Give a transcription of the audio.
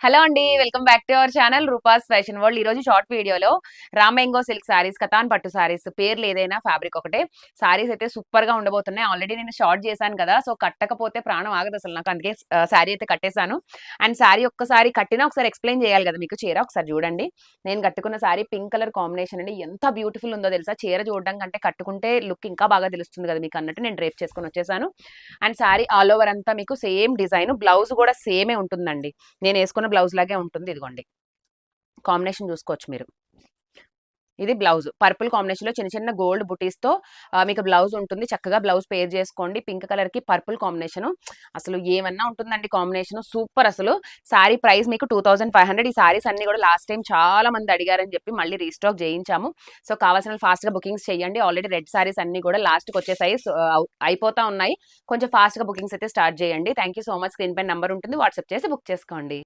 Hello అండి. Welcome back to our channel Rupa's fashion world. ఈ రోజు షార్ట్ వీడియోలో రామ్యాంగో సిల్క్ సారీస్, కతాన్ పట్టు సారీస్ పేర్లు ఏదైనా ఫ్యాబ్రిక్ ఒకటే. సారీస్ అయితే సూపర్ గా ఉండబోతున్నాయి. ఆల్రెడీ నేను షార్ట్ చేశాను కదా, సో కట్టకపోతే ప్రాణం ఆగదు అసలు నాకు. అందుకే సారీ అయితే కట్టేశాను. అండ్ సారీ ఒక్కసారి కట్టినా ఒకసారి ఎక్స్ప్లెయిన్ చేయాలి కదా మీకు. చీర ఒకసారి చూడండి. నేను కట్టుకున్న సారీ పింక్ కలర్ కాంబినేషన్ అండి. ఎంత బ్యూటిఫుల్ ఉందో తెలుసా. చీర చూడడం కంటే కట్టుకుంటే లుక్ ఇంకా బాగా తెలుస్తుంది కదా మీకు అన్నట్టు నేను డ్రేప్ చేసుకొని వచ్చేసాను. అండ్ సారీ ఆల్ ఓవర్ అంతా మీకు సేమ్ డిజైన్, బ్లౌజ్ కూడా సేమే ఉంటుందండి. నేను వేసుకున్న బ్లౌజ్ లాగే ఉంటుంది. ఇదిగోండి కాంబినేషన్ చూసుకోవచ్చు మీరు. ఇది బ్లౌజ్ పర్పుల్ కాంబినేషన్ లో చిన్న చిన్న గోల్డ్ బుటీస్ తో మీకు బ్లౌజ్ ఉంటుంది. చక్కగా బ్లౌజ్ పేర్ చేసుకోండి. పింక్ కలర్ కి పర్పుల్ కాంబినేషన్ అసలు ఏమన్నా ఉంటుందండి కాంబినేషన్. సూపర్ అసలు. సారీ ప్రైస్ మీకు 2500. ఈ సారీస్ అన్ని కూడా లాస్ట్ టైం చాలా మంది అడిగారని చెప్పి మళ్ళీ రీస్టాక్ చేయించాము. సో కావాల్సిన ఫాస్ట్ గా బుకింగ్స్ చేయండి. ఆల్రెడీ రెడ్ సారీస్ అన్ని కూడా లాస్ట్ కి వచ్చేసాయి, అయిపోతా ఉన్నాయి. కొంచెం ఫాస్ట్ గా బుకింగ్స్ అయితే స్టార్ట్ చేయండి. Thank you so much. Screen పైన నెంబర్ ఉంటుంది, వాట్సాప్ చేసి బుక్ చేసుకోండి.